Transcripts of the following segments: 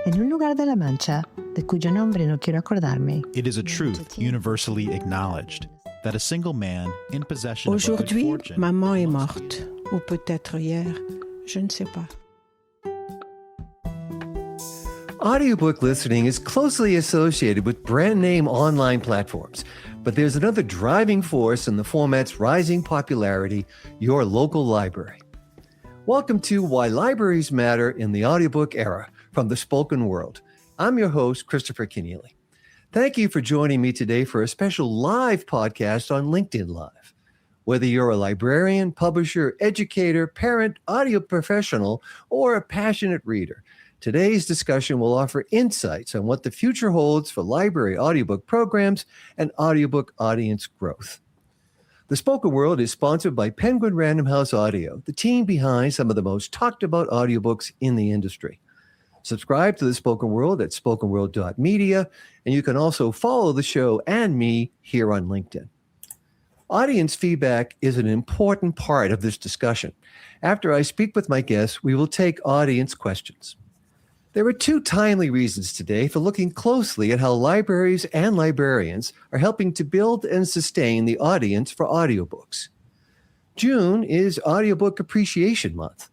en un lugar de La Mancha, de cuyo nombre no quiero acordarme. It is a truth universally acknowledged that a single man in possession of a good Aujourd'hui, fortune maman est must morte. Ou peut-être hier, je ne sais pas. Audiobook listening is closely associated with brand name online platforms, but there's another driving force in the format's rising popularity, your local library. Welcome to Why Libraries Matter in the Audiobook Era from the Spoken World. I'm your host, Christopher Keneally. Thank you for joining me today for a special live podcast on LinkedIn Live. Whether you're a librarian, publisher, educator, parent, audio professional, or a passionate reader, today's discussion will offer insights on what the future holds for library audiobook programs and audiobook audience growth. The Spoken World is sponsored by Penguin Random House Audio, the team behind some of the most talked about audiobooks in the industry. Subscribe to The Spoken World at spokenworld.media, and you can also follow the show and me here on LinkedIn. Audience feedback is an important part of this discussion. After I speak with my guests, we will take audience questions. There are two timely reasons today for looking closely at how libraries and librarians are helping to build and sustain the audience for audiobooks. June is Audiobook Appreciation Month,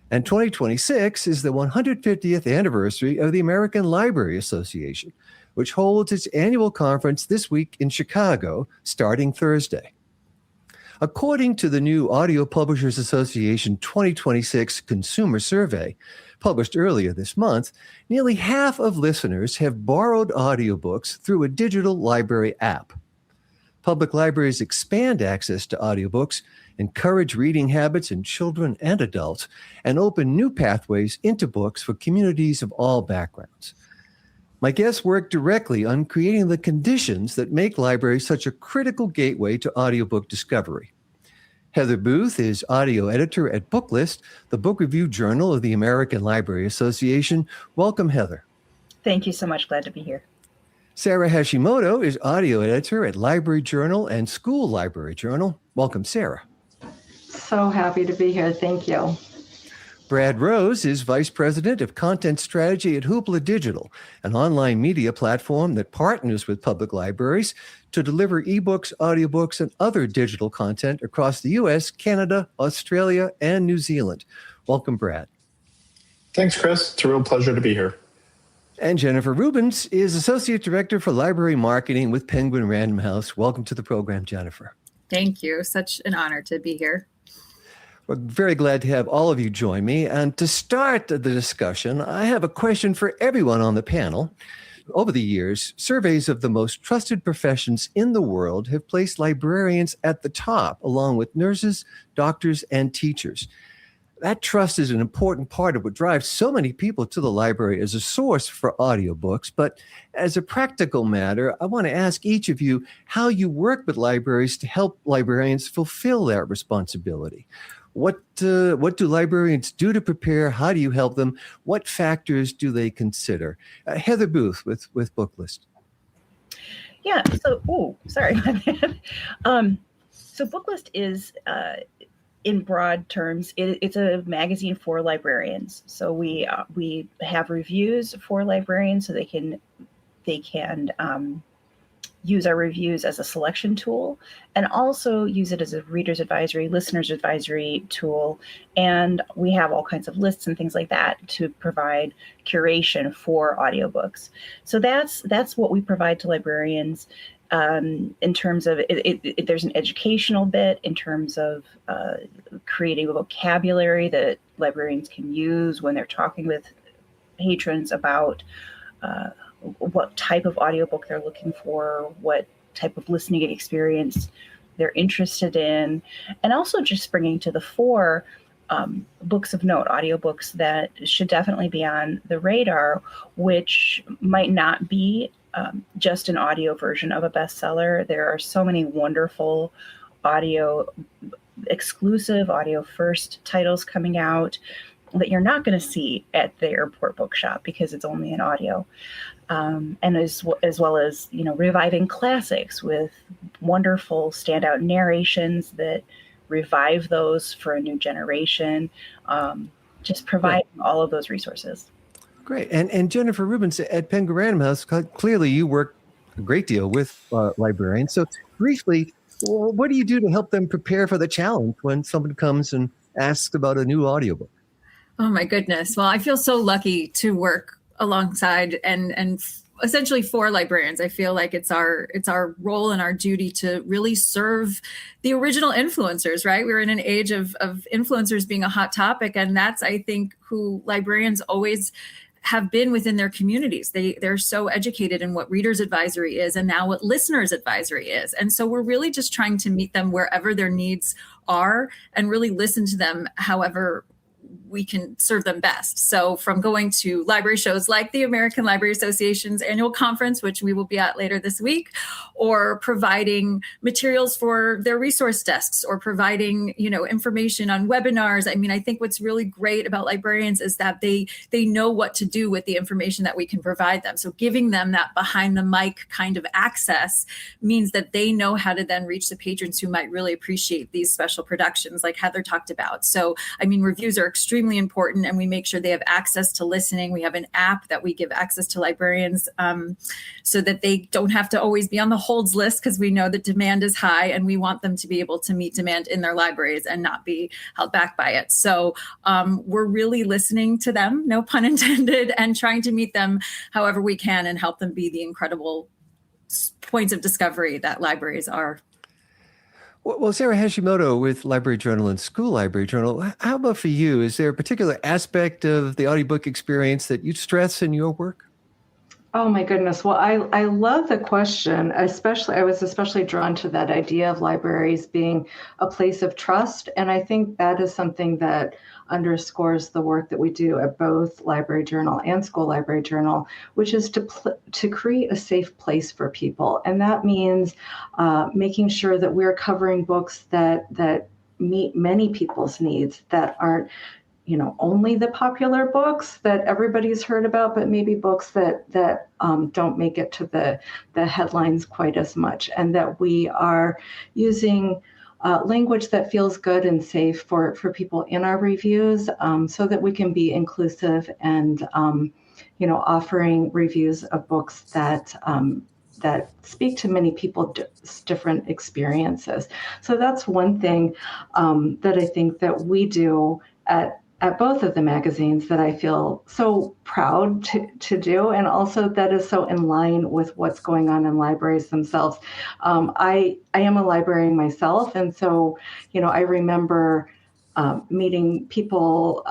and 2026 is the 150th anniversary of the American Library Association, which holds its annual conference this week in Chicago, starting Thursday. According to the new Audio Publishers Association 2026 Consumer Survey, published earlier this month, nearly half of listeners have borrowed audiobooks through a digital library app. Public libraries expand access to audiobooks, encourage reading habits in children and adults, and open new pathways into books for communities of all backgrounds. My guests work directly on creating the conditions that make libraries such a critical gateway to audiobook discovery. Heather Booth is audio editor at Booklist, the book review journal of the American Library Association. Welcome, Heather. Thank you so much. Glad to be here. Sarah Hashimoto is audio editor at Library Journal and School Library Journal. Welcome, Sarah. So happy to be here. Thank you. Brad Rose is Vice President of Content Strategy at Hoopla Digital, an online media platform that partners with public libraries to deliver ebooks, audiobooks, and other digital content across the U.S., Canada, Australia, and New Zealand. Welcome, Brad. Thanks, Chris. It's a real pleasure to be here. And Jennifer Rubens is Associate Director for Library Marketing with Penguin Random House. Welcome to the program, Jennifer. Thank you. Such an honor to be here. We're very glad to have all of you join me. And to start the discussion, I have a question for everyone on the panel. Over the years, surveys of the most trusted professions in the world have placed librarians at the top, along with nurses, doctors, and teachers. That trust is an important part of what drives so many people to the library as a source for audiobooks. But as a practical matter, I want to ask each of you how you work with libraries to help librarians fulfill that responsibility. What do librarians do to prepare? How do you help them? What factors do they consider? Heather Booth with Booklist. Yeah. So Booklist is, in broad terms, it's a magazine for librarians. So we have reviews for librarians, so they can use our reviews as a selection tool, and also use it as a reader's advisory, listener's advisory tool. And we have all kinds of lists and things like that to provide curation for audiobooks. So that's what we provide to librarians. In terms of there's an educational bit in terms of creating a vocabulary that librarians can use when they're talking with patrons about what type of audiobook they're looking for, what type of listening experience they're interested in, and also just bringing to the fore books of note, audiobooks that should definitely be on the radar, which might not be just an audio version of a bestseller. There are so many wonderful exclusive audio first titles coming out that you're not going to see at the airport bookshop because it's only in audio. And as well as, reviving classics with wonderful standout narrations that revive those for a new generation, just providing all of those resources. Great. And Jennifer Rubens at Penguin Random House, clearly you work a great deal with librarians. So briefly, what do you do to help them prepare for the challenge when someone comes and asks about a new audiobook? Oh my goodness. Well, I feel so lucky to work alongside and essentially for librarians. I feel like it's our role and our duty to really serve the original influencers, right? We're in an age of influencers being a hot topic, and that's, I think, who librarians always have been within their communities. They're so educated in what readers advisory is and now what listeners advisory is. And so we're really just trying to meet them wherever their needs are and really listen to them however we can serve them best. So from going to library shows like the American Library Association's annual conference, which we will be at later this week, or providing materials for their resource desks, or providing, information on webinars. I mean, I think what's really great about librarians is that they know what to do with the information that we can provide them. So giving them that behind the mic kind of access means that they know how to then reach the patrons who might really appreciate these special productions like Heather talked about. So, I mean, reviews are extremely important, and we make sure they have access to listening. We have an app that we give access to librarians so that they don't have to always be on the holds list, because we know that demand is high and we want them to be able to meet demand in their libraries and not be held back by it. So we're really listening to them, no pun intended, and trying to meet them however we can and help them be the incredible points of discovery that libraries are. Well, Sarah Hashimoto with Library Journal and School Library Journal, how about for you? Is there a particular aspect of the audiobook experience that you stress in your work? Oh my goodness. Well, I love the question. I was especially drawn to that idea of libraries being a place of trust. And I think that is something that underscores the work that we do at both Library Journal and School Library Journal, which is to create a safe place for people. And that means making sure that we're covering books that meet many people's needs, that aren't only the popular books that everybody's heard about, but maybe books that don't make it to the headlines quite as much, and that we are using language that feels good and safe for people in our reviews, so that we can be inclusive and offering reviews of books that speak to many people's different experiences. So that's one thing that I think that we do at both of the magazines that I feel so proud to do, and also that is so in line with what's going on in libraries themselves. I am a librarian myself, and so I remember meeting people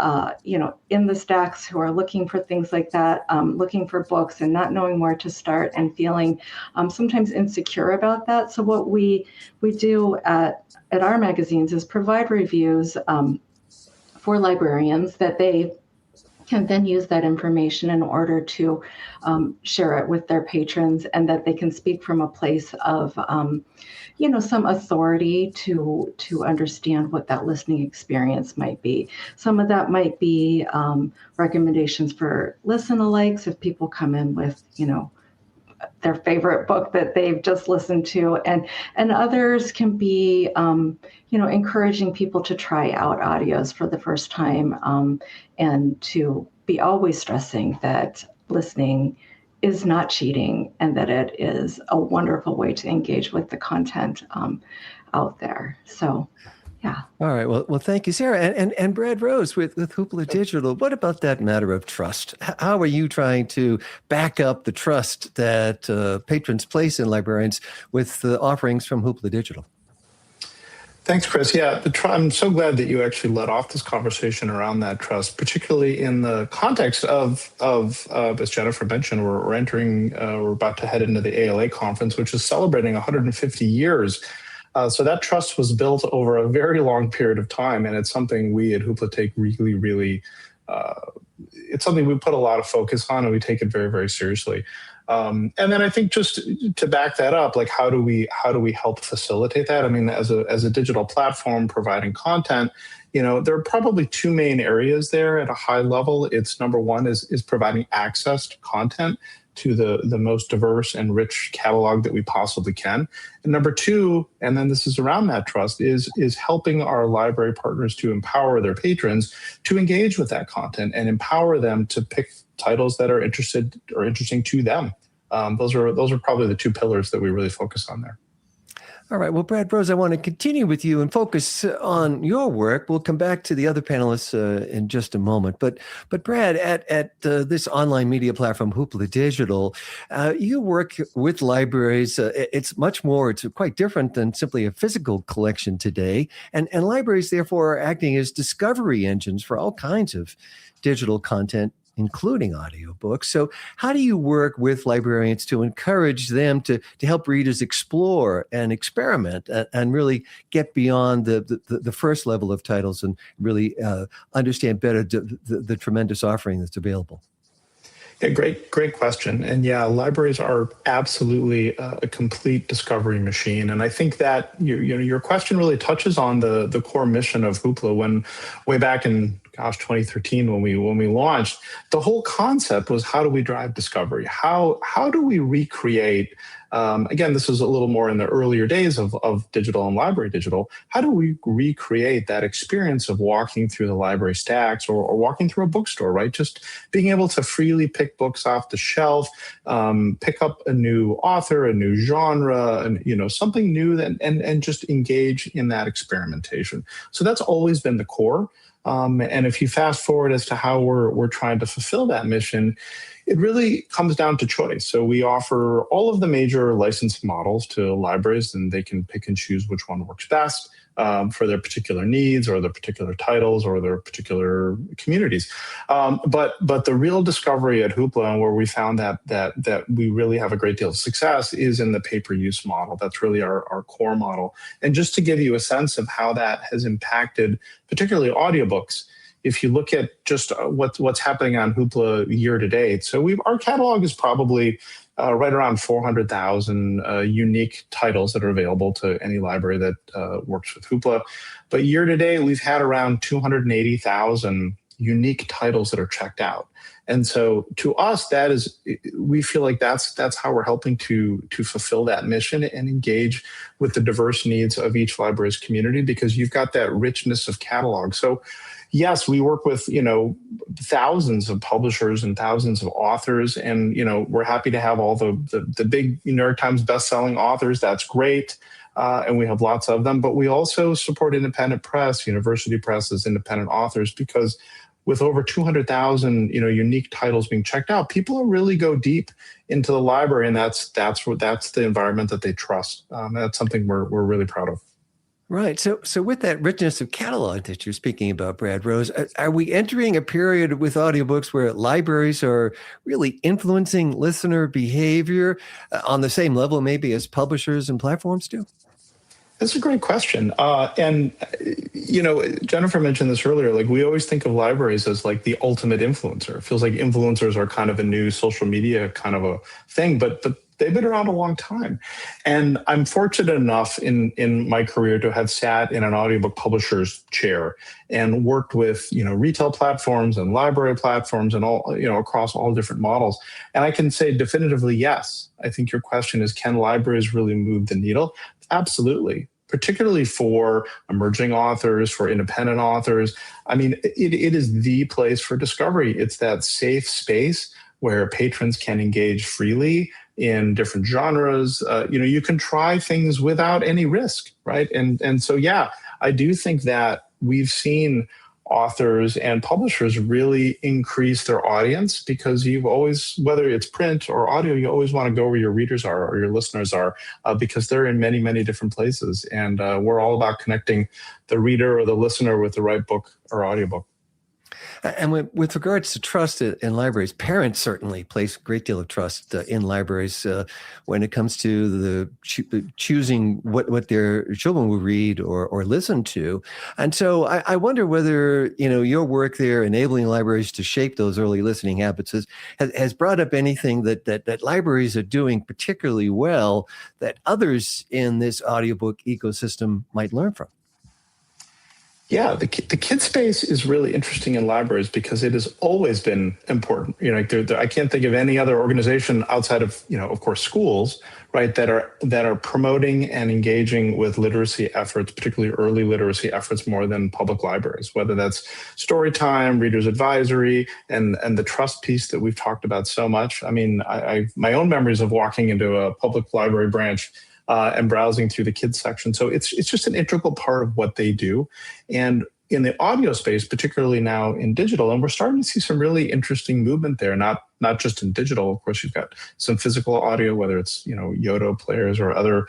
in the stacks who are looking for things like that, looking for books and not knowing where to start, and feeling sometimes insecure about that. So what we do at our magazines is provide reviews for librarians that they can then use that information in order to share it with their patrons, and that they can speak from a place of, some authority to understand what that listening experience might be. Some of that might be recommendations for listen-alikes if people come in with, their favorite book that they've just listened to, and others can be encouraging people to try out audios for the first time, and to be always stressing that listening is not cheating, and that it is a wonderful way to engage with the content out there. So yeah. All right. Well, thank you, Sarah. And Brad Rose with Hoopla Digital. What about that matter of trust? How are you trying to back up the trust that patrons place in librarians with the offerings from Hoopla Digital? Thanks, Chris. Yeah, I'm so glad that you actually led off this conversation around that trust, particularly in the context of as Jennifer mentioned, we're about to head into the ALA conference, which is celebrating 150 years. So that trust was built over a very long period of time, and it's something we at Hoopla take really, really, it's something we put a lot of focus on, and we take it very, very seriously. And then I think just to back that up, like how do we help facilitate that? I mean, as a digital platform providing content, there are probably two main areas there at a high level. It's number one is providing access to content to the most diverse and rich catalog that we possibly can. And number two, and then this is around that trust, is helping our library partners to empower their patrons to engage with that content and empower them to pick titles that are interesting to them. Those are probably the two pillars that we really focus on there. All right. Well, Brad Rose, I want to continue with you and focus on your work. We'll come back to the other panelists in just a moment. But Brad, at this online media platform, Hoopla Digital, you work with libraries. It's quite different than simply a physical collection today. And libraries, therefore, are acting as discovery engines for all kinds of digital content, including audiobooks. So how do you work with librarians to encourage them to help readers explore and experiment and really get beyond the first level of titles and really understand better the tremendous offering that's available? Yeah, great question. And yeah, libraries are absolutely a complete discovery machine. And I think that your question really touches on the core mission of Hoopla. Way back in 2013 when we launched, the whole concept was, how do we drive discovery? How do we recreate? Again, this is a little more in the earlier days of digital and library digital. How do we recreate that experience of walking through the library stacks or walking through a bookstore, right? Just being able to freely pick books off the shelf, pick up a new author, a new genre, and something new, and just engage in that experimentation. So that's always been the core. And if you fast forward as to how we're trying to fulfill that mission, it really comes down to choice. So we offer all of the major licensing models to libraries, and they can pick and choose which one works best for their particular needs or their particular titles or their particular communities. But the real discovery at Hoopla, and where we found that we really have a great deal of success, is in the pay-per-use model. That's really our core model. And just to give you a sense of how that has impacted particularly audiobooks, if you look at just what's happening on Hoopla year to date, so our catalog is probably right around 400,000 unique titles that are available to any library that works with Hoopla. But year to date, we've had around 280,000 unique titles that are checked out. And so to us, we feel like that's how we're helping to fulfill that mission and engage with the diverse needs of each library's community, because you've got that richness of catalog. So yes, we work with, thousands of publishers and thousands of authors, and, we're happy to have all the big New York Times bestselling authors. That's great. And we have lots of them, but we also support independent press, university presses, independent authors, because with over 200,000, unique titles being checked out, people really go deep into the library, and that's the environment that they trust. That's something we're really proud of. Right. So with that richness of catalog that you're speaking about, Brad Rose, are we entering a period with audiobooks where libraries are really influencing listener behavior on the same level maybe as publishers and platforms do? That's a great question. And Jennifer mentioned this earlier, like we always think of libraries as like the ultimate influencer. It feels like influencers are kind of a new social media kind of a thing, but they've been around a long time. And I'm fortunate enough in my career to have sat in an audiobook publisher's chair and worked with, retail platforms and library platforms and all, across all different models. And I can say definitively, yes. I think your question is, can libraries really move the needle? Absolutely. Particularly for emerging authors, for independent authors. I mean, it is the place for discovery. It's that safe space where patrons can engage freely in different genres. You can try things without any risk, right? And so, yeah, I do think that we've seen authors and publishers really increase their audience, because you've always, whether it's print or audio, you always want to go where your readers are or your listeners are, because they're in many, many different places. And we're all about connecting the reader or the listener with the right book or audiobook. And with regards to trust in libraries, parents certainly place a great deal of trust in libraries when it comes to choosing what their children will read or listen to. And so I wonder whether, your work there enabling libraries to shape those early listening habits has brought up anything that libraries are doing particularly well that others in this audiobook ecosystem might learn from. Yeah, the kid space is really interesting in libraries because it has always been important. I can't think of any other organization outside of, of course, schools, right, that are promoting and engaging with literacy efforts, particularly early literacy efforts, more than public libraries. Whether that's story time, readers advisory, and the trust piece that we've talked about so much. I mean, I my own memories of walking into a public library branch and browsing through the kids section. So it's just an integral part of what they do. And in the audio space, particularly now in digital, and we're starting to see some really interesting movement there, not just in digital. Of course, you've got some physical audio, whether it's, Yodo players or other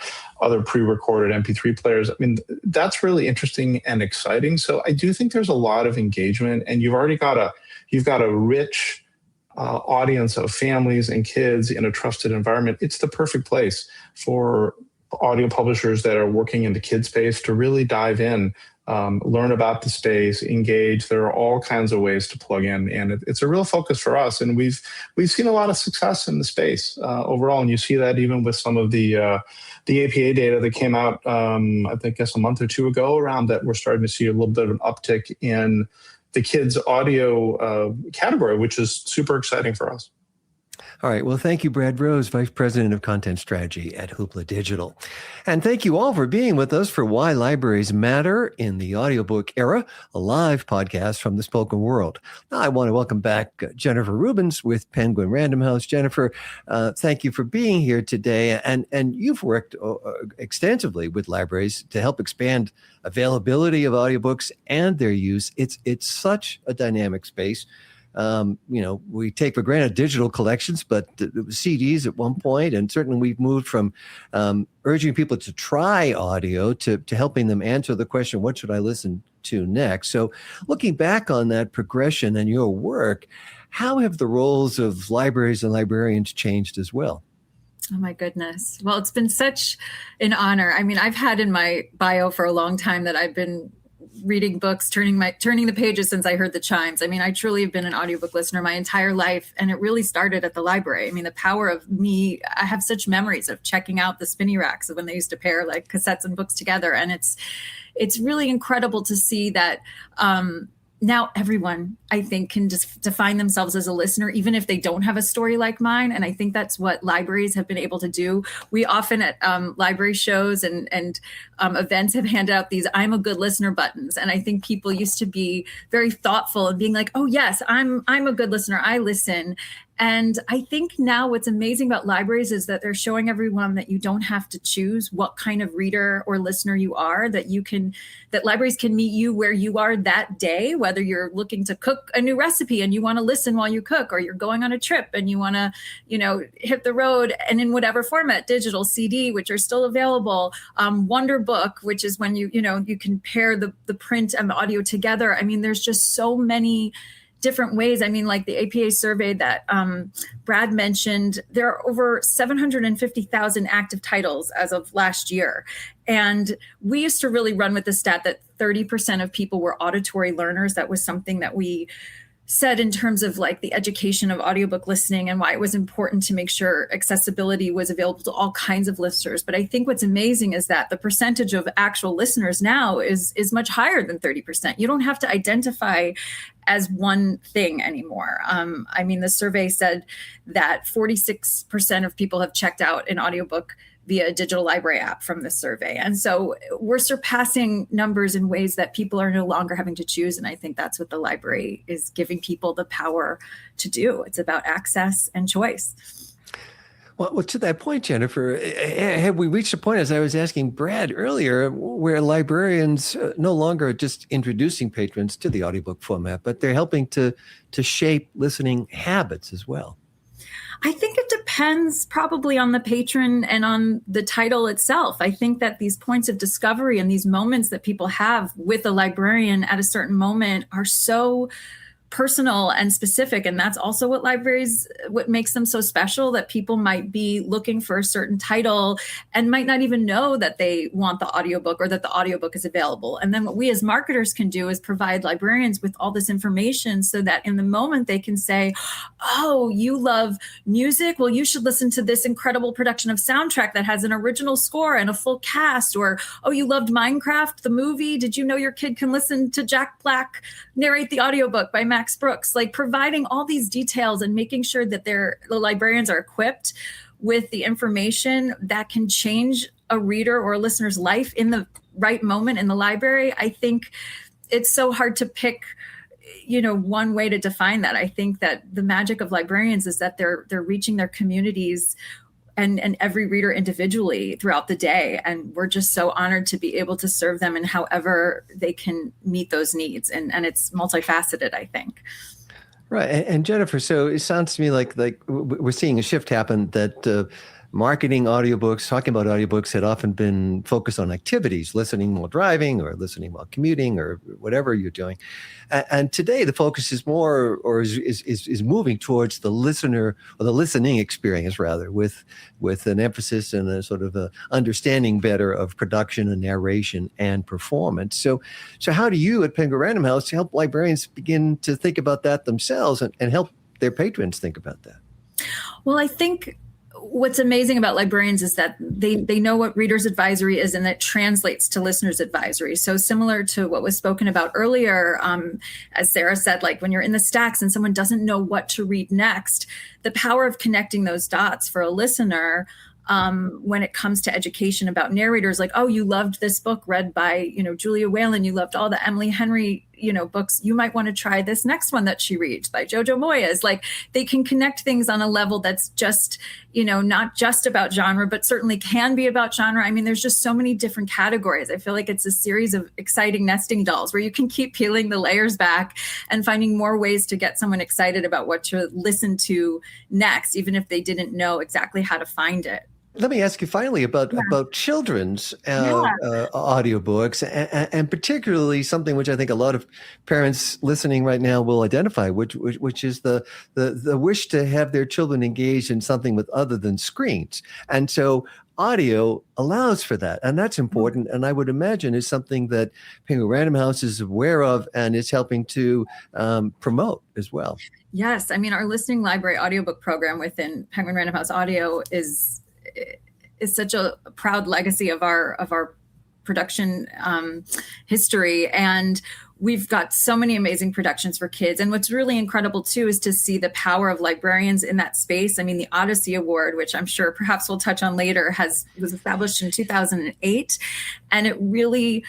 pre-recorded MP3 players. I mean, that's really interesting and exciting. So I do think there's a lot of engagement, and you've got a rich audience of families and kids in a trusted environment. It's the perfect place for audio publishers that are working in the kid space to really dive in, learn about the space, engage. There are all kinds of ways to plug in, and it's a real focus for us. And we've seen a lot of success in the space overall, and you see that even with some of the APA data that came out, I guess a month or two ago around that. We're starting to see a little bit of an uptick in the kids audio category, which is super exciting for us. All right. Well, thank you, Brad Rose, Vice President of Content Strategy at Hoopla Digital. And thank you all for being with us for Why Libraries Matter in the Audiobook Era, a live podcast from the spoken world. Now, I want to welcome back Jennifer Rubens with Penguin Random House. Jennifer, thank you for being here today. And you've worked extensively with libraries to help expand availability of audiobooks and their use. It's such a dynamic space. We take for granted digital collections, but CDs at one point, and certainly we've moved from urging people to try audio to helping them answer the question, what should I listen to next? So looking back on that progression and your work, how have the roles of libraries and librarians changed as well? Oh my goodness. Well, it's been such an honor. I mean, I've had in my bio for a long time that I've been reading books, turning the pages since I heard the chimes. I mean, I truly have been an audiobook listener my entire life, and it really started at the library. I mean, the power of me, I have such memories of checking out the spinny racks of when they used to pair like cassettes and books together. And it's really incredible to see that now everyone, I think, can just define themselves as a listener, even if they don't have a story like mine. And I think that's what libraries have been able to do. We often at library shows and events have handed out these "I'm a good listener" buttons. And I think people used to be very thoughtful and being like, oh yes, I'm a good listener, I listen. And I think now what's amazing about libraries is that they're showing everyone that you don't have to choose what kind of reader or listener you are, that libraries can meet you where you are that day, whether you're looking to cook a new recipe and you want to listen while you cook, or you're going on a trip and you want to, hit the road, and in whatever format, digital, CD, which are still available, Wonder Book, which is when you can pair the print and the audio together. I mean, there's just so many different ways. I mean, like the APA survey that Brad mentioned, there are over 750,000 active titles as of last year. And we used to really run with the stat that 30% of people were auditory learners. That was something that we said in terms of like the education of audiobook listening and why it was important to make sure accessibility was available to all kinds of listeners. But I think what's amazing is that the percentage of actual listeners now is much higher than 30%. You don't have to identify as one thing anymore. I mean, the survey said that 46% of people have checked out an audiobook via a digital library app from this survey. And so we're surpassing numbers in ways that people are no longer having to choose. And I think that's what the library is giving people the power to do. It's about access and choice. Well, to that point, Jennifer, have we reached a point, as I was asking Brad earlier, where librarians no longer are just introducing patrons to the audiobook format, but they're helping to shape listening habits as well? I think it depends probably on the patron and on the title itself. I think that these points of discovery and these moments that people have with a librarian at a certain moment are so personal and specific. And that's also what libraries, what makes them so special, that people might be looking for a certain title and might not even know that they want the audiobook or that the audiobook is available. And then what we as marketers can do is provide librarians with all this information so that in the moment they can say, oh, you love music? Well, you should listen to this incredible production of Soundtrack that has an original score and a full cast. Or, oh, you loved Minecraft, the movie? Did you know your kid can listen to Jack Black narrate the audiobook by Max Brooks? Like providing all these details and making sure that the librarians are equipped with the information that can change a reader or a listener's life in the right moment in the library. I think it's so hard to pick, one way to define that. I think that the magic of librarians is that they're reaching their communities and every reader individually throughout the day. And we're just so honored to be able to serve them in however they can meet those needs. And it's multifaceted, I think. Right. And Jennifer, so it sounds to me like we're seeing a shift happen that marketing audiobooks, talking about audiobooks had often been focused on activities, listening while driving or listening while commuting or whatever you're doing. And today the focus is more, or is moving towards the listener, or the listening experience rather, with an emphasis and a sort of a understanding better of production and narration and performance. So how do you at Penguin Random House help librarians begin to think about that themselves and help their patrons think about that? Well, I think what's amazing about librarians is that they know what reader's advisory is, and that translates to listener's advisory. So similar to what was spoken about earlier, as Sarah said, like when you're in the stacks and someone doesn't know what to read next, the power of connecting those dots for a listener when it comes to education about narrators, like, oh, you loved this book read by, Julia Whalen, you loved all the Emily Henry, books, you might want to try this next one that she reads by Jojo Moyes. Like they can connect things on a level that's just, not just about genre, but certainly can be about genre. I mean, there's just so many different categories. I feel like it's a series of exciting nesting dolls where you can keep peeling the layers back and finding more ways to get someone excited about what to listen to next, even if they didn't know exactly how to find it. Let me ask you finally about children's audiobooks, and particularly something which I think a lot of parents listening right now will identify, which is the wish to have their children engaged in something with other than screens. And so audio allows for that, and that's important. And I would imagine is something that Penguin Random House is aware of and is helping to promote as well. Yes, I mean, our listening library audiobook program within Penguin Random House Audio is such a proud legacy of our production history. And we've got so many amazing productions for kids. And what's really incredible too is to see the power of librarians in that space. I mean, the Odyssey Award, which I'm sure perhaps we'll touch on later, was established in 2008. And it really,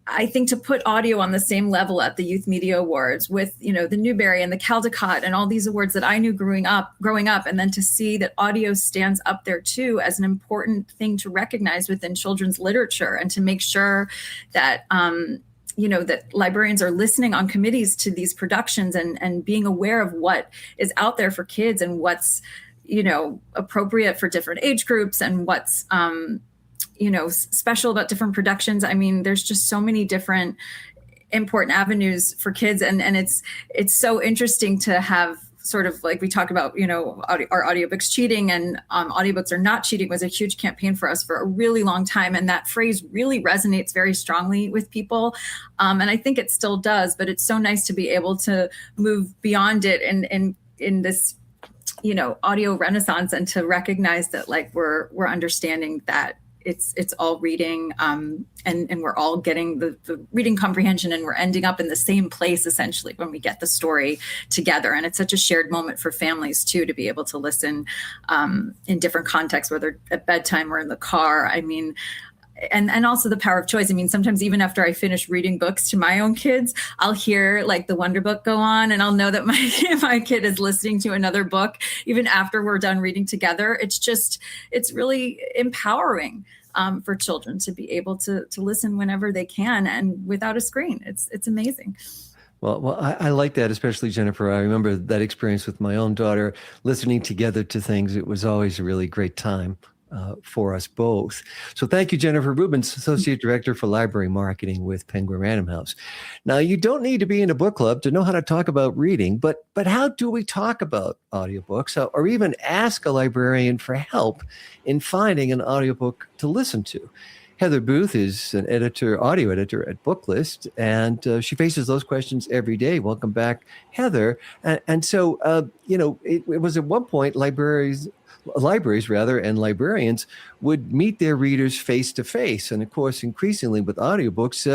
I think, to put audio on the same level at the Youth Media Awards with, the Newbery and the Caldecott and all these awards that I knew growing up, and then to see that audio stands up there too as an important thing to recognize within children's literature, and to make sure that, that librarians are listening on committees to these productions and being aware of what is out there for kids and what's, appropriate for different age groups and what's, special about different productions. I mean, there's just so many different important avenues for kids. And it's so interesting to have sort of like we talk about, our audiobooks cheating, and audiobooks are not cheating was a huge campaign for us for a really long time. And that phrase really resonates very strongly with people. And I think it still does, but it's so nice to be able to move beyond it in this, audio renaissance, and to recognize that like we're understanding that it's all reading, and we're all getting the reading comprehension, and we're ending up in the same place essentially when we get the story together. And it's such a shared moment for families too, to be able to listen in different contexts, whether at bedtime or in the car. I mean, and also the power of choice. I mean, sometimes even after I finish reading books to my own kids, I'll hear like the Wonder Book go on, and I'll know that my kid is listening to another book even after we're done reading together. It's really empowering for children to be able to listen whenever they can and without a screen. It's amazing. Well, I like that, especially Jennifer. I remember that experience with my own daughter, listening together to things. It was always a really great time for us both. So thank you, Jennifer Rubens, Associate Director for Library Marketing with Penguin Random House. Now, you don't need to be in a book club to know how to talk about reading, but how do we talk about audiobooks or even ask a librarian for help in finding an audiobook to listen to? Heather Booth is an audio editor at Booklist, and she faces those questions every day. Welcome back, Heather. And so, it was at one point libraries and librarians would meet their readers face to face. And of course, increasingly with audiobooks,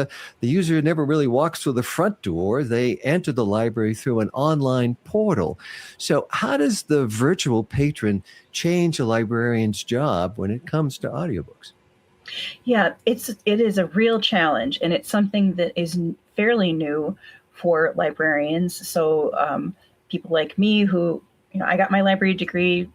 the user never really walks through the front door. They enter the library through an online portal. So how does the virtual patron change a librarian's job when it comes to audiobooks? Yeah, it is a real challenge, and it's something that is fairly new for librarians. So people like me who, I got my library degree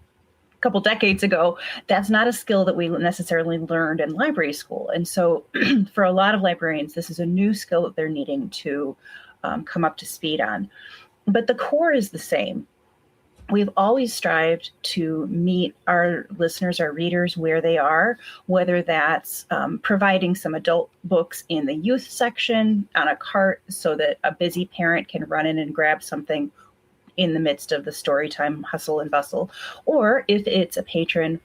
couple decades ago, that's not a skill that we necessarily learned in library school. And so for a lot of librarians, this is a new skill that they're needing to come up to speed on. But the core is the same. We've always strived to meet our listeners, our readers, where they are, whether that's providing some adult books in the youth section on a cart so that a busy parent can run in and grab something in the midst of the storytime hustle and bustle, or if it's a patron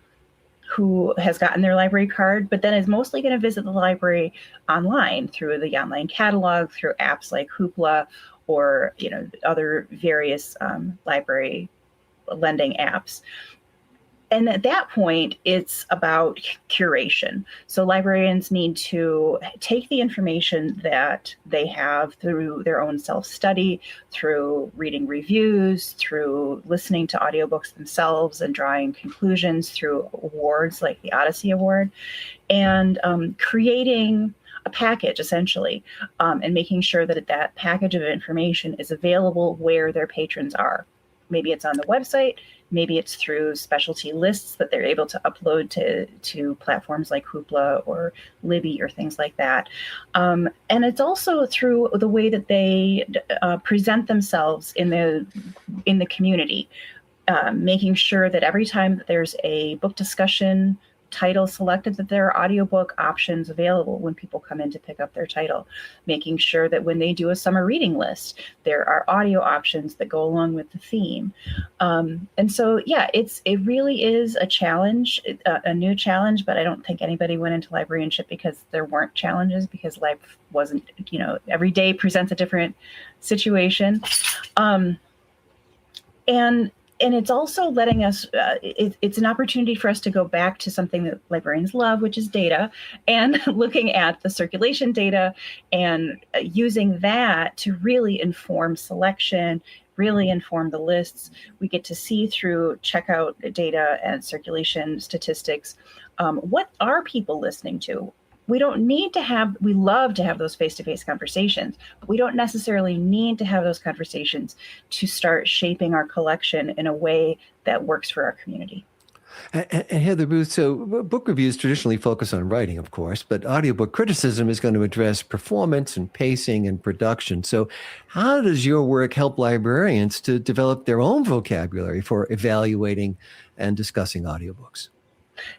who has gotten their library card, but then is mostly going to visit the library online through the online catalog, through apps like Hoopla, or other various library lending apps. And at that point, it's about curation. So librarians need to take the information that they have through their own self-study, through reading reviews, through listening to audiobooks themselves and drawing conclusions through awards like the Odyssey Award, and creating a package, essentially, and making sure that that package of information is available where their patrons are. Maybe it's on the website, maybe it's through specialty lists that they're able to upload to platforms like Hoopla or Libby or things like that. And it's also through the way that they present themselves in the community, making sure that every time that there's a book discussion title selected, that there are audiobook options available when people come in to pick up their title, making sure that when they do a summer reading list, there are audio options that go along with the theme. And so, yeah, it really is a challenge, a new challenge, but I don't think anybody went into librarianship because there weren't challenges, because life wasn't, every day presents a different situation. And it's also letting us, it's an opportunity for us to go back to something that librarians love, which is data, and looking at the circulation data and using that to really inform selection, really inform the lists. We get to see through checkout data and circulation statistics, what are people listening to? We love to have those face-to-face conversations, but we don't necessarily need to have those conversations to start shaping our collection in a way that works for our community. And Heather Booth, so book reviews traditionally focus on writing, of course, but audiobook criticism is going to address performance and pacing and production. So how does your work help librarians to develop their own vocabulary for evaluating and discussing audiobooks?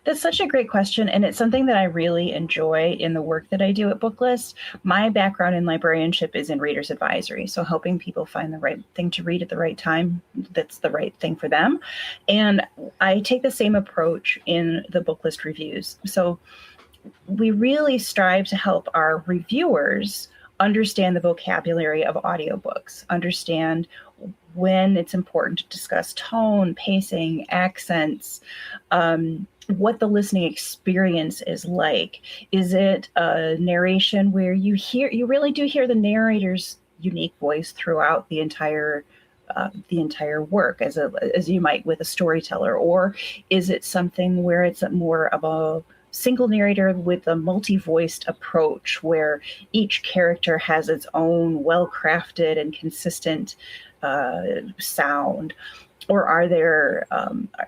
That's such a great question, and it's something that I really enjoy in the work that I do at Booklist. My background in librarianship is in reader's advisory, so helping people find the right thing to read at the right time that's the right thing for them. And I take the same approach in the Booklist reviews. So we really strive to help our reviewers understand the vocabulary of audiobooks, understand when it's important to discuss tone, pacing, accents, what the listening experience is like. Is it a narration where you really do hear the narrator's unique voice throughout the entire work, as you might with a storyteller, or is it something where it's more of a single narrator with a multi-voiced approach where each character has its own well-crafted and consistent sound? Or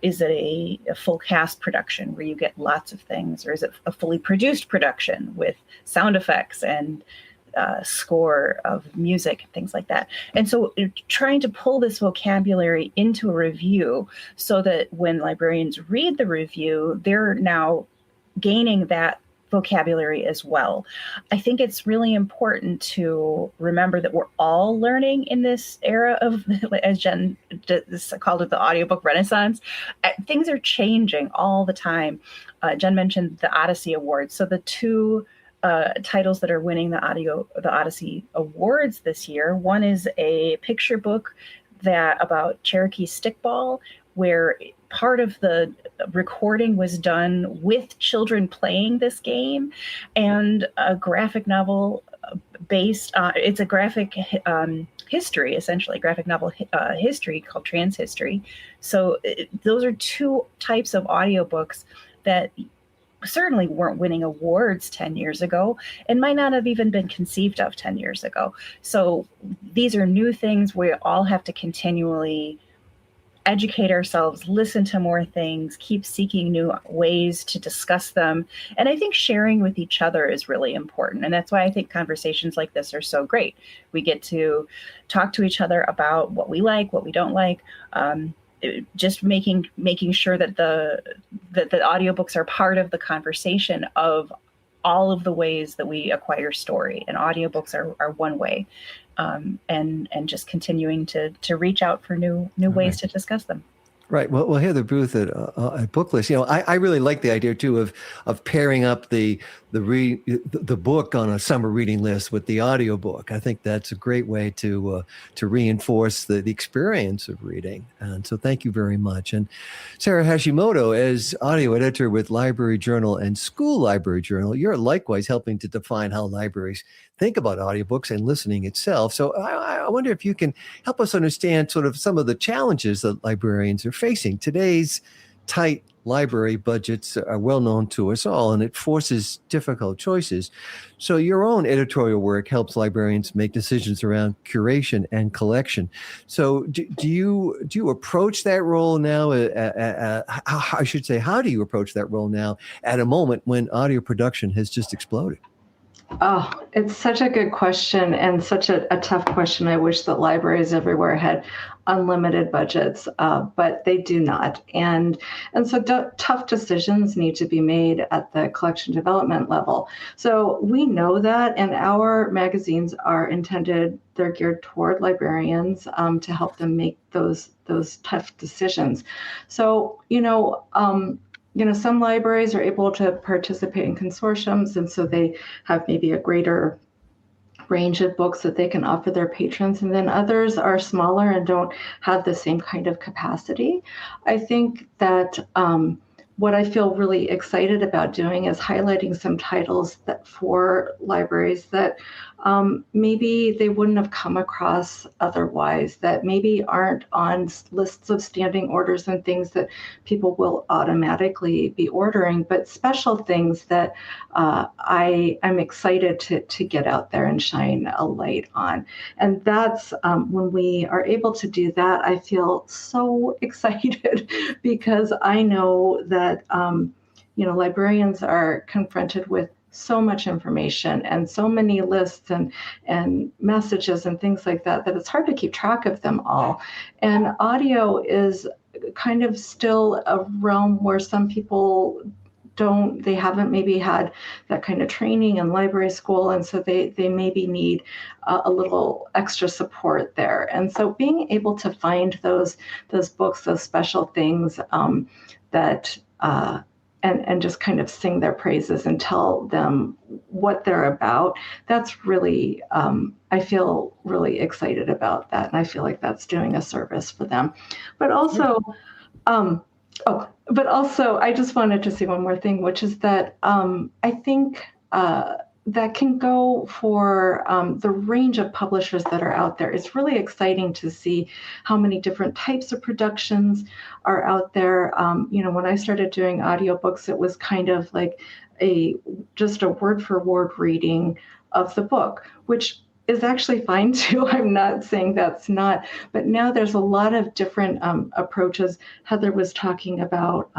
is it a full cast production where you get lots of things? Or is it a fully produced production with sound effects and score of music and things like that. And so trying to pull this vocabulary into a review so that when librarians read the review, they're now gaining that vocabulary as well. I think it's really important to remember that we're all learning in this era of, as Jen called it, the audiobook renaissance. Things are changing all the time. Jen mentioned the Odyssey Awards. So the two titles that are winning the Odyssey Awards this year, one is a picture book about Cherokee stickball, where part of the recording was done with children playing this game, and a graphic novel based on, it's a graphic history, essentially, graphic novel history called Trans History. So those are two types of audiobooks that certainly weren't winning awards 10 years ago and might not have even been conceived of 10 years ago. So these are new things. We all have to continually educate ourselves, listen to more things, keep seeking new ways to discuss them. And I think sharing with each other is really important. And that's why I think conversations like this are so great. We get to talk to each other about what we like, what we don't like, just making sure that the audiobooks are part of the conversation of all of the ways that we acquire story. And audiobooks are one way. And just continuing to reach out for new ways to discuss them. Right. Well, Heather Booth at Booklist, I really like the idea too of pairing up the book on a summer reading list with the audiobook. I think that's a great way to reinforce the experience of reading. And so thank you very much. And Sarah Hashimoto, as audio editor with Library Journal and School Library Journal, you're likewise helping to define how libraries think about audiobooks and listening itself. So I wonder if you can help us understand sort of some of the challenges that librarians are facing. Today's tight library budgets are well known to us all, and it forces difficult choices. So your own editorial work helps librarians make decisions around curation and collection. So do you approach that role now? I should say, how do you approach that role now at a moment when audio production has just exploded? Oh, it's such a good question and such a tough question. I wish that libraries everywhere had unlimited budgets, but they do not. And so tough decisions need to be made at the collection development level. So we know that, and our magazines are intended, they're geared toward librarians to help them make those tough decisions. So, some libraries are able to participate in consortiums, and so they have maybe a greater range of books that they can offer their patrons, and then others are smaller and don't have the same kind of capacity. I think that what I feel really excited about doing is highlighting some titles that for libraries that maybe they wouldn't have come across otherwise, that maybe aren't on lists of standing orders and things that people will automatically be ordering, but special things that I'm excited to get out there and shine a light on. And that's when we are able to do that, I feel so excited because I know that librarians are confronted with so much information and so many lists and messages and things like that it's hard to keep track of them all. And audio is kind of still a realm where some people they haven't maybe had that kind of training in library school, and so they maybe need a little extra support there. And so being able to find those books, those special things that and just kind of sing their praises and tell them what they're about, that's really, I feel really excited about that. And I feel like that's doing a service for them. But also, I just wanted to say one more thing, which is that I think that can go for the range of publishers that are out there. It's really exciting to see how many different types of productions are out there. When I started doing audiobooks, it was kind of like just a word for word reading of the book, which is actually fine too. I'm not saying that's not, but now there's a lot of different approaches. Heather was talking about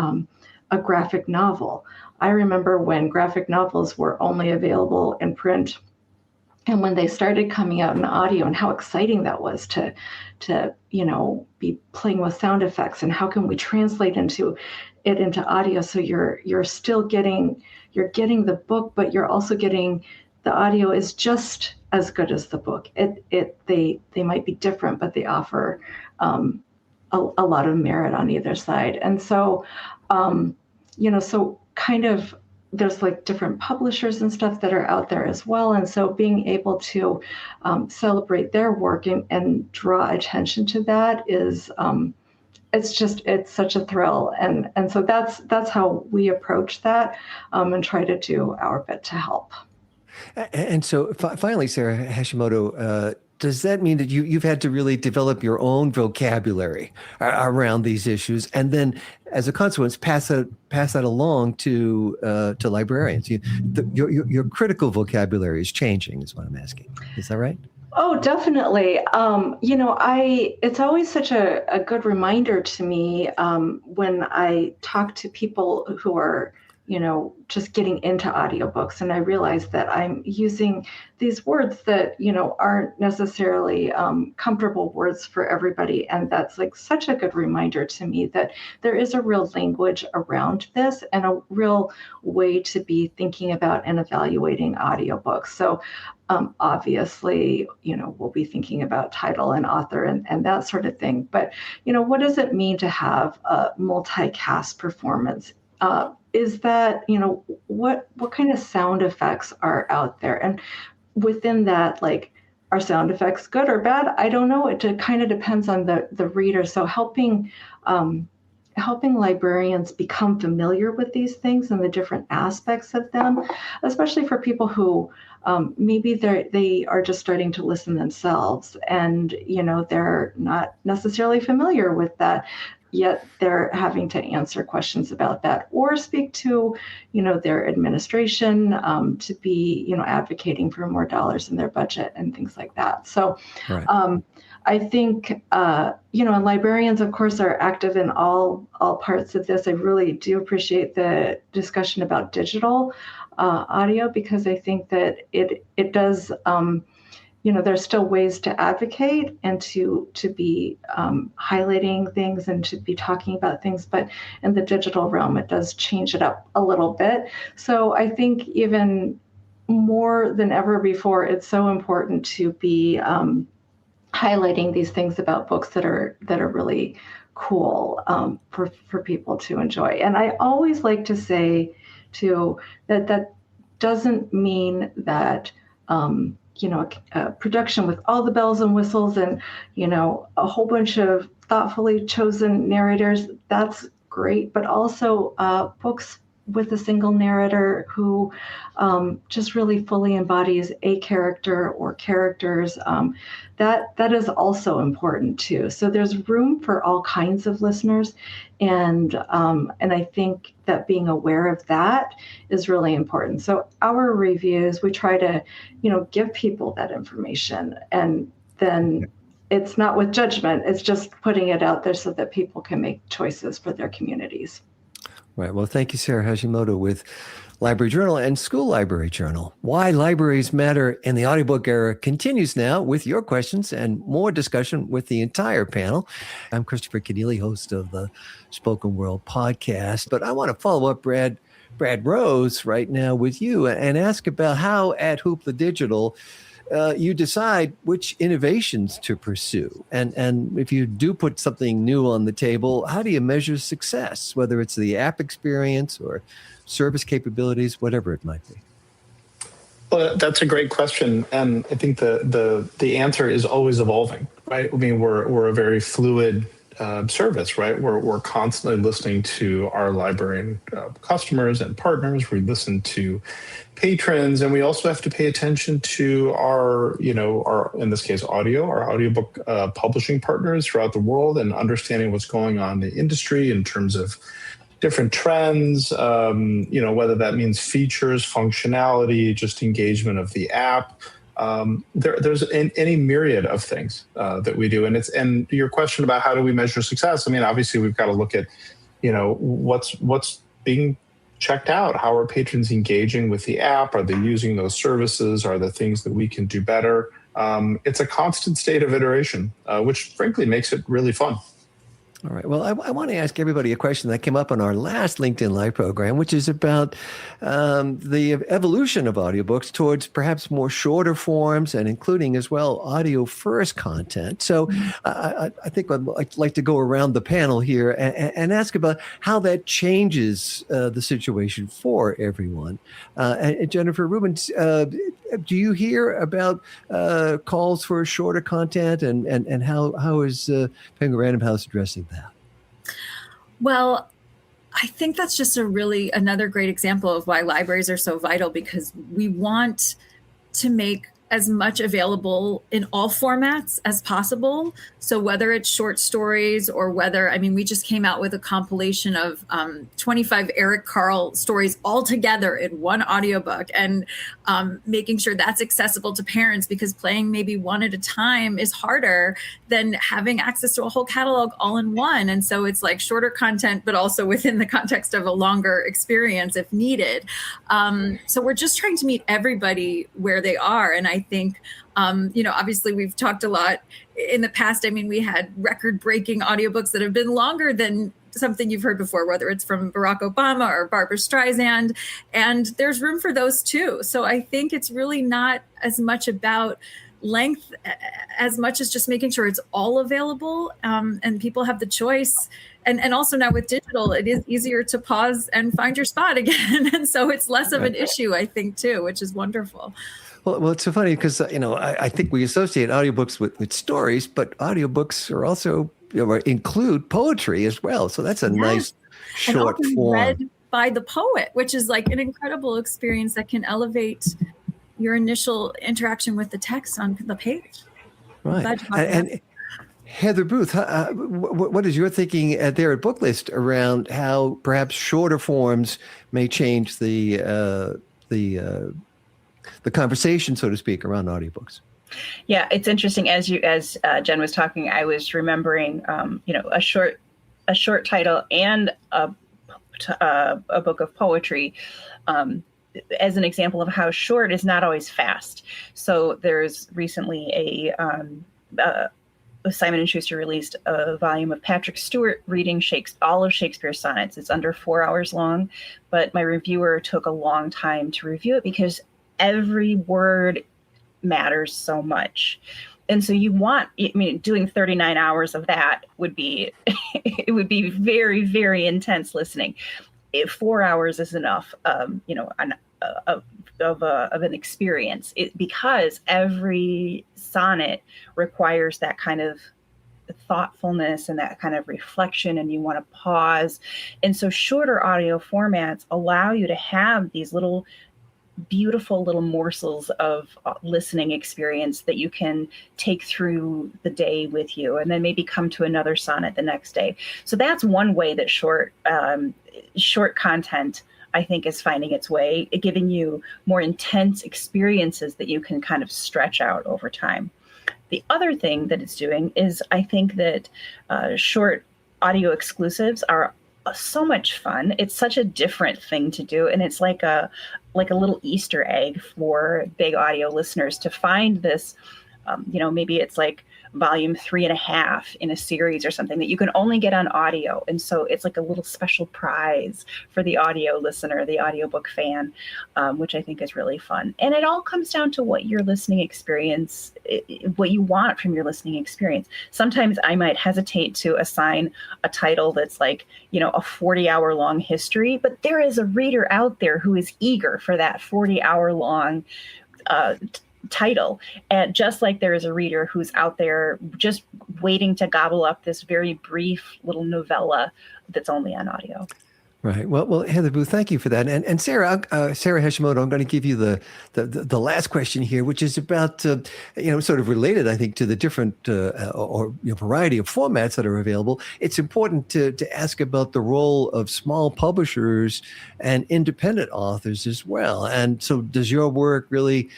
a graphic novel. I remember when graphic novels were only available in print And when they started coming out in audio, and how exciting that was to be playing with sound effects, and how can we translate into audio, so you're still getting the book, but you're also getting the audio is just as good as the book. They might be different, but they offer a lot of merit on either side. And so so kind of there's like different publishers and stuff that are out there as well. And so being able to celebrate their work and draw attention to that is it's such a thrill. And so that's how we approach that and try to do our bit to help. And so finally, Sarah Hashimoto, does that mean that you've had to really develop your own vocabulary around these issues, and then, as a consequence, pass that along to librarians? Your critical vocabulary is changing, is what I'm asking. Is that right? Oh, definitely. It's always such a good reminder to me when I talk to people who are just getting into audiobooks, and I realize that I'm using these words that, aren't necessarily comfortable words for everybody. And that's like such a good reminder to me that there is a real language around this and a real way to be thinking about and evaluating audiobooks. So obviously, we'll be thinking about title and author and that sort of thing. But, what does it mean to have a multicast performance? Is that, what kind of sound effects are out there? And within that, like, are sound effects good or bad? I don't know. It kind of depends on the reader. So helping librarians become familiar with these things and the different aspects of them, especially for people who maybe they are just starting to listen themselves, and they're not necessarily familiar with that, yet they're having to answer questions about that or speak to their administration to be advocating for more dollars in their budget and things like that. So right. I think and librarians, of course, are active in all parts of this. I really do appreciate the discussion about digital audio, because I think that it does there's still ways to advocate and to be highlighting things and to be talking about things, but in the digital realm, it does change it up a little bit. So I think even more than ever before, it's so important to be highlighting these things about books that are really cool for people to enjoy. And I always like to say too that doesn't mean that a production with all the bells and whistles and a whole bunch of thoughtfully chosen narrators, that's great, but also books with a single narrator who just really fully embodies a character or characters, that is also important too. So there's room for all kinds of listeners, and I think that being aware of that is really important. So our reviews, we try to give people that information, and then it's not with judgment, it's just putting it out there so that people can make choices for their communities. Right. Well, thank you, Sarah Hashimoto with Library Journal and School Library Journal. Why Libraries Matter in the Audiobook Era continues now with your questions and more discussion with the entire panel. I'm Christopher Keneally, host of the Spoken World podcast, but I want to follow up, Brad Rose, right now with you and ask about how at Hoopla Digital you decide which innovations to pursue. And if you do put something new on the table, how do you measure success, whether it's the app experience or service capabilities, whatever it might be? Well, that's a great question. And I think the answer is always evolving, right? I mean, we're a very fluid service, right? We're constantly listening to our library customers and partners. We listen to patrons, and we also have to pay attention to our in this case our audiobook publishing partners throughout the world, and understanding what's going on in the industry in terms of different trends, whether that means features, functionality, just engagement of the app. There's any myriad of things that we do, and your question about how do we measure success? I mean, obviously we've got to look at what's being checked out. How are patrons engaging with the app? Are they using those services? Are there things that we can do better? It's a constant state of iteration, which frankly makes it really fun. All right. Well, I want to ask everybody a question that came up on our last LinkedIn Live program, which is about the evolution of audiobooks towards perhaps more shorter forms and including as well audio first content. So I think I'd like to go around the panel here and ask about how that changes the situation for everyone. And Jennifer Rubens, do you hear about calls for shorter content and how is Penguin Random House addressing that? Well, I think that's just another great example of why libraries are so vital, because we want to make as much available in all formats as possible. So whether it's short stories or we just came out with a compilation of 25 Eric Carle stories all together in one audiobook, and making sure that's accessible to parents, because playing maybe one at a time is harder than having access to a whole catalog all in one. And so it's like shorter content, but also within the context of a longer experience if needed. So we're just trying to meet everybody where they are. And I think, obviously we've talked a lot in the past. I mean, we had record-breaking audiobooks that have been longer than something you've heard before, whether it's from Barack Obama or Barbra Streisand, and there's room for those too. So I think it's really not as much about length as much as just making sure it's all available, and people have the choice. And also now with digital, it is easier to pause and find your spot again. And so it's less of an issue, I think, too, which is wonderful. Well, it's so funny because, I think we associate audiobooks with stories, but audiobooks are also, include poetry as well. So that's a nice short form. Read by the poet, which is like an incredible experience that can elevate your initial interaction with the text on the page. Right. And Heather Booth, what is your thinking there at Booklist around how perhaps shorter forms may change the conversation, so to speak, around audiobooks? Yeah, it's interesting. As Jen was talking, I was remembering, a short title and a book of poetry, as an example of how short is not always fast. So there's recently Simon & Schuster released a volume of Patrick Stewart reading all of Shakespeare's sonnets. It's under 4 hours long, but my reviewer took a long time to review it because every word matters so much. And so doing 39 hours of that would be, it would be very, very intense listening. 4 hours is enough, of an experience, because every sonnet requires that kind of thoughtfulness and that kind of reflection, and you want to pause. And so shorter audio formats allow you to have these beautiful little morsels of listening experience that you can take through the day with you, and then maybe come to another sonnet the next day. So that's one way that short content, I think, is finding its way, giving you more intense experiences that you can kind of stretch out over time. The other thing that it's doing is, I think that short audio exclusives are so much fun. It's such a different thing to do, and it's like a little Easter egg for big audio listeners to find this. Maybe it's like volume 3.5 in a series or something that you can only get on audio. And so it's like a little special prize for the audio listener, the audiobook fan, which I think is really fun. And it all comes down to what your listening experience, what you want from your listening experience. Sometimes I might hesitate to assign a title that's like, a 40-hour long history, but there is a reader out there who is eager for that 40-hour long title. And just like there is a reader who's out there just waiting to gobble up this very brief little novella that's only on audio. Right. Well, Heather Booth, thank you for that. And Sarah Hashimoto, I'm going to give you the last question here, which is about, sort of related, I think, to the different variety of formats that are available. It's important to ask about the role of small publishers and independent authors as well. And so does your work really,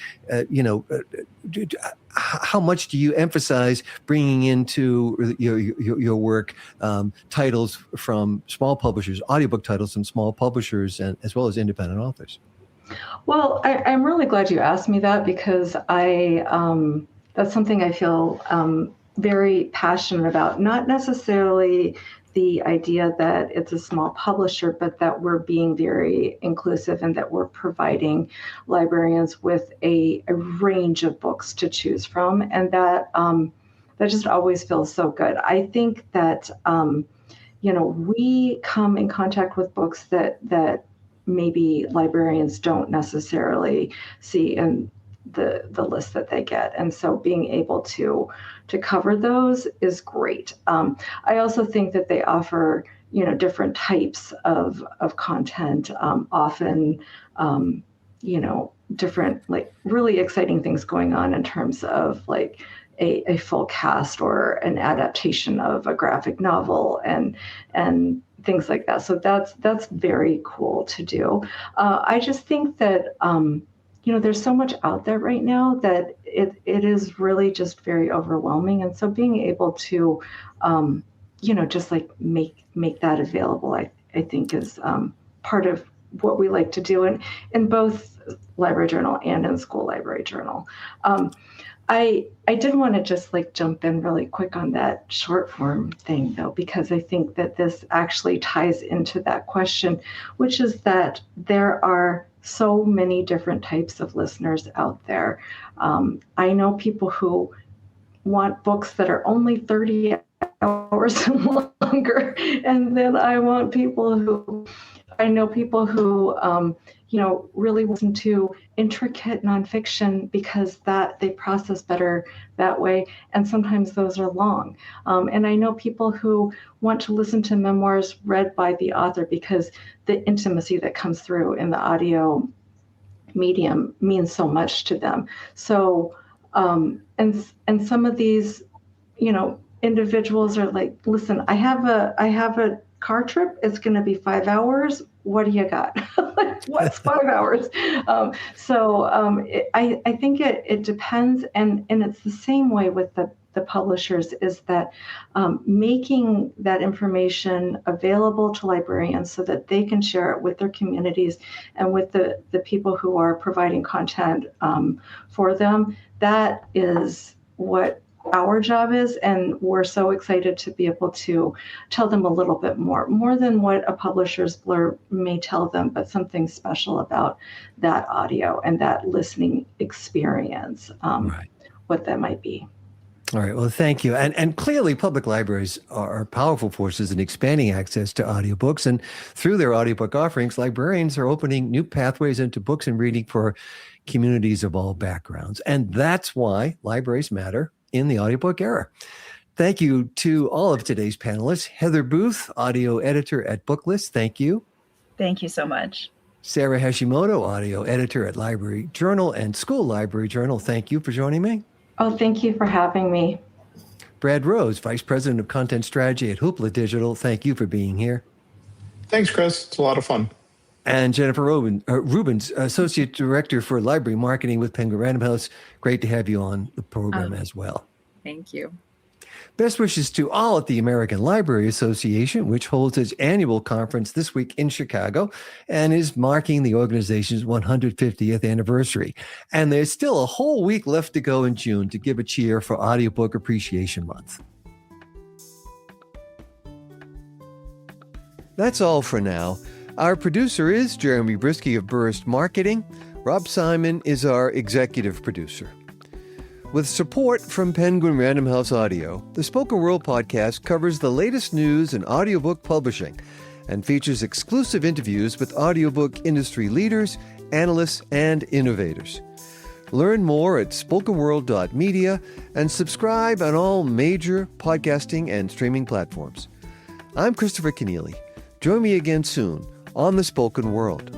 how much do you emphasize bringing into your work titles from small publishers, audiobook titles from small publishers, and as well as independent authors? Well, I'm really glad you asked me that, because that's something I feel very passionate about. Not necessarily the idea that it's a small publisher, but that we're being very inclusive and that we're providing librarians with a range of books to choose from. And that just always feels so good. I think that, we come in contact with books that maybe librarians don't necessarily see in the list that they get. And so being able to cover those is great. I also think that they offer, different types of content, often, different, like really exciting things going on in terms of like a full cast or an adaptation of a graphic novel and things like that. So that's very cool to do. I just think that, there's so much out there right now that it is really just very overwhelming. And so being able to, just like make that available, I think is part of what we like to do in both Library Journal and in School Library Journal. I did want to just like jump in really quick on that short form thing though, because I think that this actually ties into that question, which is that there are so many different types of listeners out there. I know people who want books that are only 30 hours and longer. And then I know people who, really listen to intricate nonfiction because that they process better that way. And sometimes those are long. And I know people who want to listen to memoirs read by the author because the intimacy that comes through in the audio medium means so much to them. So, and some of these, individuals are like, listen, I have a car trip. It's going to be 5 hours. What do you got? What's 5 hours? I think it depends. And it's the same way with the publishers, is that making that information available to librarians so that they can share it with their communities and with the people who are providing content for them. That is what our job is, and we're so excited to be able to tell them a little bit more than what a publisher's blurb may tell them, but something special about that audio and that listening experience, right. What that might be. All right. Well, thank you. And clearly public libraries are powerful forces in expanding access to audiobooks. And through their audiobook offerings, librarians are opening new pathways into books and reading for communities of all backgrounds. And that's why libraries matter in the audiobook era. Thank you to all of today's panelists. Heather Booth, audio editor at Booklist. Thank you. Thank you so much. Sarah Hashimoto, audio editor at Library Journal and School Library Journal. Thank you for joining me. Oh, thank you for having me. Brad Rose, Vice President of Content Strategy at Hoopla Digital. Thank you for being here. Thanks, Chris. It's a lot of fun. And Jennifer Rubens, Associate Director for Library Marketing with Penguin Random House. Great to have you on the program as well. Thank you. Best wishes to all at the American Library Association, which holds its annual conference this week in Chicago and is marking the organization's 150th anniversary. And there's still a whole week left to go in June to give a cheer for Audiobook Appreciation Month. That's all for now. Our producer is Jeremy Brisky of Burst Marketing. Rob Simon is our executive producer. With support from Penguin Random House Audio, the Spoken World podcast covers the latest news in audiobook publishing and features exclusive interviews with audiobook industry leaders, analysts, and innovators. Learn more at spokenworld.media and subscribe on all major podcasting and streaming platforms. I'm Christopher Keneally. Join me again soon on The Spoken World.